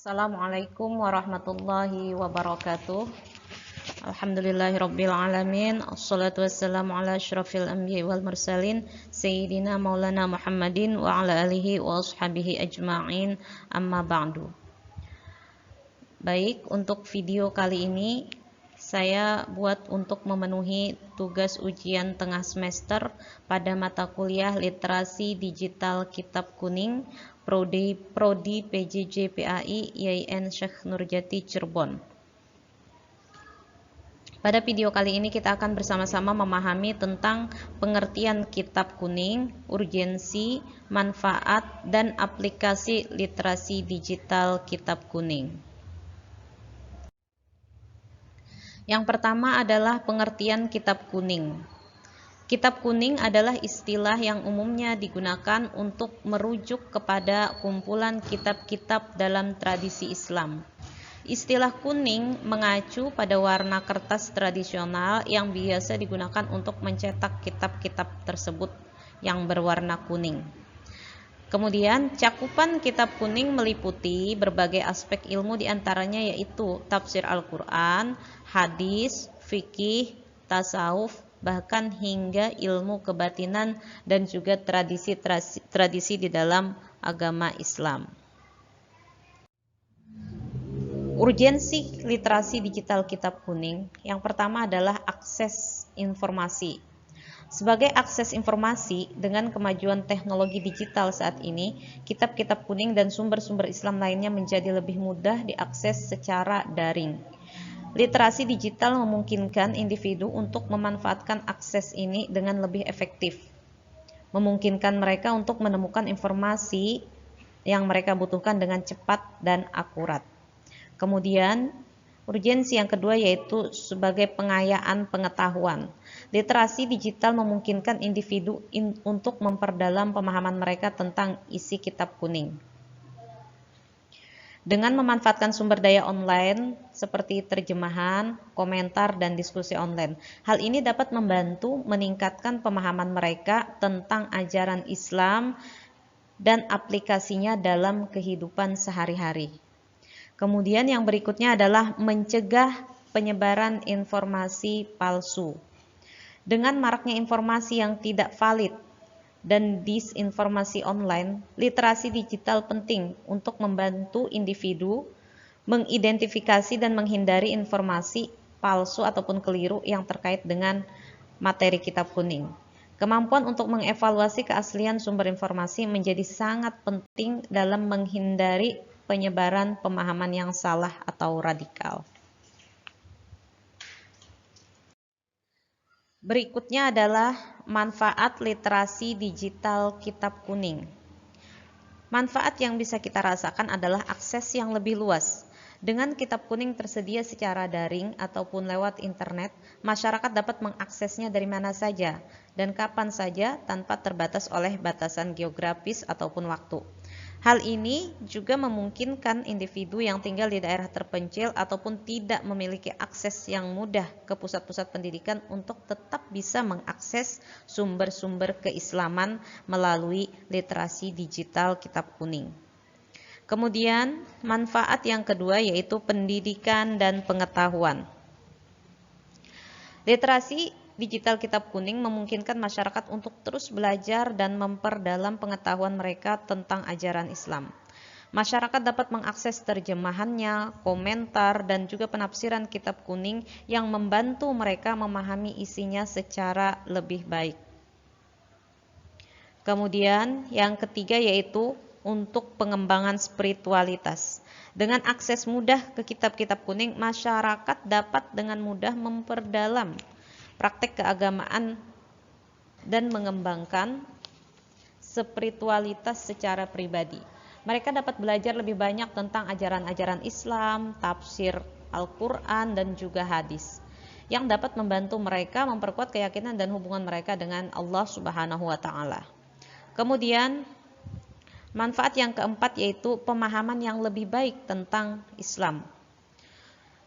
Assalamualaikum warahmatullahi wabarakatuh. Alhamdulillahirabbil alamin. Assalatu wassalamu ala asyrafil anbiya'i wal mursalin sayyidina maulana Muhammadin wa ala alihi wa ashabihi ajma'in. Amma ba'du. Baik, untuk video kali ini saya buat untuk memenuhi tugas ujian tengah semester pada mata kuliah Literasi Digital Kitab Kuning Prodi PJJ PAI IAIN Syekh Nurjati Cirebon. Pada video kali ini kita akan bersama-sama memahami tentang pengertian kitab kuning, urgensi, manfaat, dan aplikasi literasi digital kitab kuning. Yang pertama adalah pengertian kitab kuning. Kitab kuning adalah istilah yang umumnya digunakan untuk merujuk kepada kumpulan kitab-kitab dalam tradisi Islam. Istilah kuning mengacu pada warna kertas tradisional yang biasa digunakan untuk mencetak kitab-kitab tersebut yang berwarna kuning. Kemudian, cakupan kitab kuning meliputi berbagai aspek ilmu diantaranya yaitu tafsir Al-Quran, hadis, fikih, tasawuf, bahkan hingga ilmu kebatinan dan juga tradisi di dalam agama Islam. Urgensi literasi digital kitab kuning yang pertama adalah akses informasi. Sebagai akses informasi dengan kemajuan teknologi digital saat ini, kitab-kitab kuning dan sumber-sumber Islam lainnya menjadi lebih mudah diakses secara daring. Literasi digital memungkinkan individu untuk memanfaatkan akses ini dengan lebih efektif, memungkinkan mereka untuk menemukan informasi yang mereka butuhkan dengan cepat dan akurat. Kemudian, urgensi yang kedua yaitu sebagai pengayaan pengetahuan. Literasi digital memungkinkan individu untuk memperdalam pemahaman mereka tentang isi kitab kuning. Dengan memanfaatkan sumber daya online seperti terjemahan, komentar, dan diskusi online. Hal ini dapat membantu meningkatkan pemahaman mereka tentang ajaran Islam dan aplikasinya dalam kehidupan sehari-hari. Kemudian yang berikutnya adalah mencegah penyebaran informasi palsu. Dengan maraknya informasi yang tidak valid dan disinformasi online, literasi digital penting untuk membantu individu mengidentifikasi dan menghindari informasi palsu ataupun keliru yang terkait dengan materi kitab kuning. Kemampuan untuk mengevaluasi keaslian sumber informasi menjadi sangat penting dalam menghindari penyebaran pemahaman yang salah atau radikal. Berikutnya adalah manfaat literasi digital kitab kuning. Manfaat yang bisa kita rasakan adalah akses yang lebih luas. Dengan kitab kuning tersedia secara daring ataupun lewat internet, masyarakat dapat mengaksesnya dari mana saja dan kapan saja tanpa terbatas oleh batasan geografis ataupun waktu. Hal ini juga memungkinkan individu yang tinggal di daerah terpencil ataupun tidak memiliki akses yang mudah ke pusat-pusat pendidikan untuk tetap bisa mengakses sumber-sumber keislaman melalui literasi digital kitab kuning. Kemudian, manfaat yang kedua yaitu pendidikan dan pengetahuan. Literasi digital kitab kuning memungkinkan masyarakat untuk terus belajar dan memperdalam pengetahuan mereka tentang ajaran Islam. Masyarakat dapat mengakses terjemahannya, komentar, dan juga penafsiran kitab kuning yang membantu mereka memahami isinya secara lebih baik. Kemudian yang ketiga yaitu untuk pengembangan spiritualitas. Dengan akses mudah ke kitab-kitab kuning, masyarakat dapat dengan mudah memperdalam praktek keagamaan dan mengembangkan spiritualitas secara pribadi. Mereka dapat belajar lebih banyak tentang ajaran-ajaran Islam, tafsir Al-Quran, dan juga hadis, yang dapat membantu mereka memperkuat keyakinan dan hubungan mereka dengan Allah Subhanahu wa Ta'ala. Kemudian, manfaat yang keempat yaitu pemahaman yang lebih baik tentang Islam.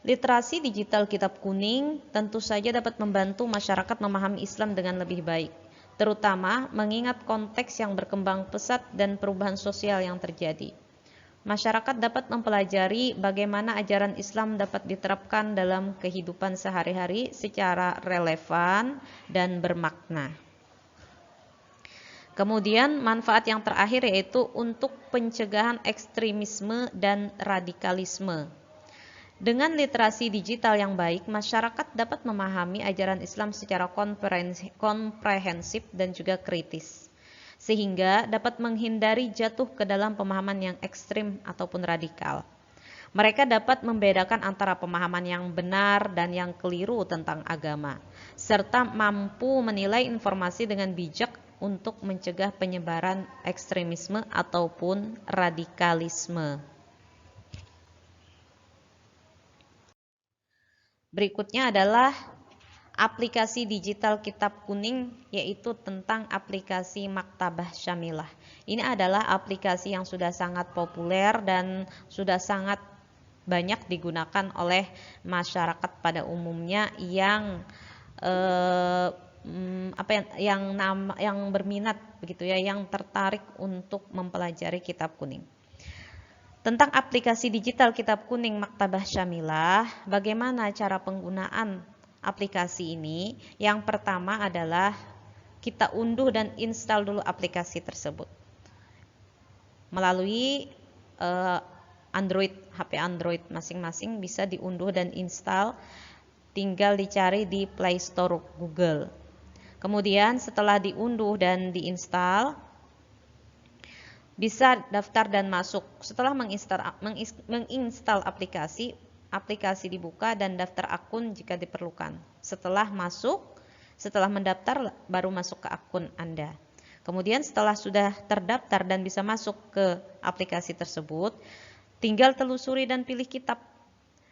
Literasi digital kitab kuning tentu saja dapat membantu masyarakat memahami Islam dengan lebih baik, terutama mengingat konteks yang berkembang pesat dan perubahan sosial yang terjadi. masyarakat dapat mempelajari bagaimana ajaran Islam dapat diterapkan dalam kehidupan sehari-hari secara relevan dan bermakna. Kemudian manfaat yang terakhir yaitu untuk pencegahan ekstremisme dan radikalisme. Dengan literasi digital yang baik, masyarakat dapat memahami ajaran Islam secara komprehensif dan juga kritis, sehingga dapat menghindari jatuh ke dalam pemahaman yang ekstrim ataupun radikal. Mereka dapat membedakan antara pemahaman yang benar dan yang keliru tentang agama, serta mampu menilai informasi dengan bijak untuk mencegah penyebaran ekstremisme ataupun radikalisme. Berikutnya adalah aplikasi digital Kitab Kuning, yaitu tentang aplikasi Maktabah Syamilah. Ini adalah aplikasi yang sudah sangat populer dan sudah sangat banyak digunakan oleh masyarakat pada umumnya yang yang berminat begitu ya, yang tertarik untuk mempelajari Kitab Kuning. Tentang aplikasi digital Kitab Kuning Maktabah Syamilah, bagaimana cara penggunaan aplikasi ini? Yang pertama adalah kita unduh dan install dulu aplikasi tersebut melalui Android, HP Android masing-masing bisa diunduh dan install, tinggal dicari di Play Store Google. Kemudian setelah diunduh dan diinstal, bisa daftar dan masuk. Setelah menginstal aplikasi dibuka dan daftar akun jika diperlukan. Setelah mendaftar baru masuk ke akun Anda. Kemudian setelah sudah terdaftar dan bisa masuk ke aplikasi tersebut, tinggal telusuri dan pilih kitab.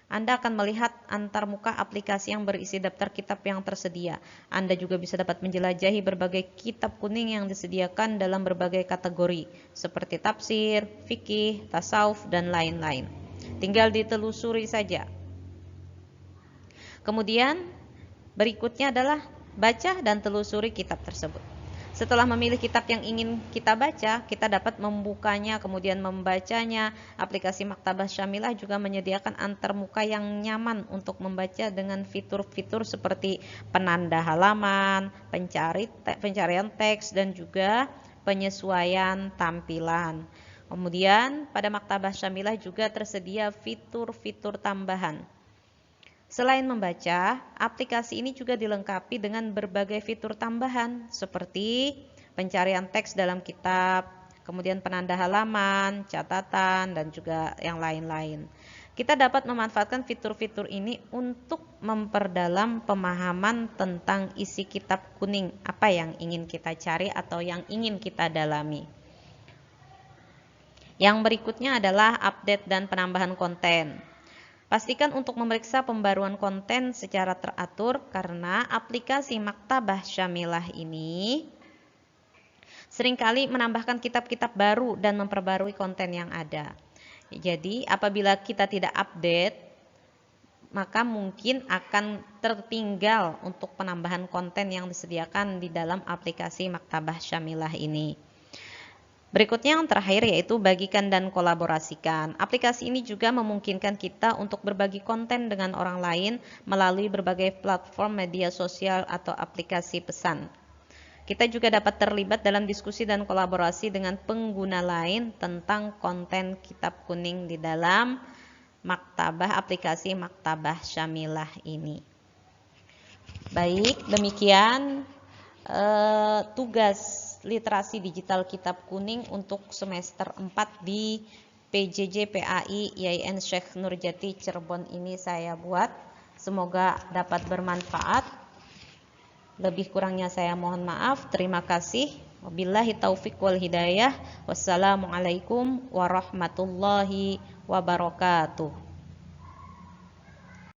Anda akan melihat antarmuka aplikasi yang berisi daftar kitab yang tersedia. Anda juga bisa dapat menjelajahi berbagai kitab kuning yang disediakan dalam berbagai kategori, seperti tafsir, fikih, tasawuf, dan lain-lain. Tinggal ditelusuri saja. Kemudian berikutnya adalah baca dan telusuri kitab tersebut. Setelah memilih kitab yang ingin kita baca, kita dapat membukanya, kemudian membacanya. Aplikasi Maktabah Syamilah juga menyediakan antarmuka yang nyaman untuk membaca dengan fitur-fitur seperti penanda halaman, pencarian teks, dan juga penyesuaian tampilan. Kemudian pada Maktabah Syamilah juga tersedia fitur-fitur tambahan. Selain membaca, aplikasi ini juga dilengkapi dengan berbagai fitur tambahan seperti pencarian teks dalam kitab, kemudian penanda halaman, catatan, dan juga yang lain-lain. Kita dapat memanfaatkan fitur-fitur ini untuk memperdalam pemahaman tentang isi kitab kuning, apa yang ingin kita cari atau yang ingin kita dalami. Yang berikutnya adalah update dan penambahan konten. Pastikan untuk memeriksa pembaruan konten secara teratur karena aplikasi Maktabah Syamilah ini seringkali menambahkan kitab-kitab baru dan memperbarui konten yang ada. Jadi apabila kita tidak update, maka mungkin akan tertinggal untuk penambahan konten yang disediakan di dalam aplikasi Maktabah Syamilah ini. Berikutnya yang terakhir yaitu bagikan dan kolaborasikan. Aplikasi ini juga memungkinkan kita untuk berbagi konten dengan orang lain melalui berbagai platform media sosial atau aplikasi pesan. Kita juga dapat terlibat dalam diskusi dan kolaborasi dengan pengguna lain tentang konten kitab kuning di dalam aplikasi Maktabah Syamilah ini. Baik, demikian tugas literasi digital kitab kuning untuk semester 4 di PJJ PAI IAIN Syekh Nurjati Cirebon ini saya buat. Semoga dapat bermanfaat. Lebih kurangnya saya mohon maaf. Terima kasih. Wabillahi taufiq wal hidayah. Wassalamualaikum warahmatullahi wabarakatuh.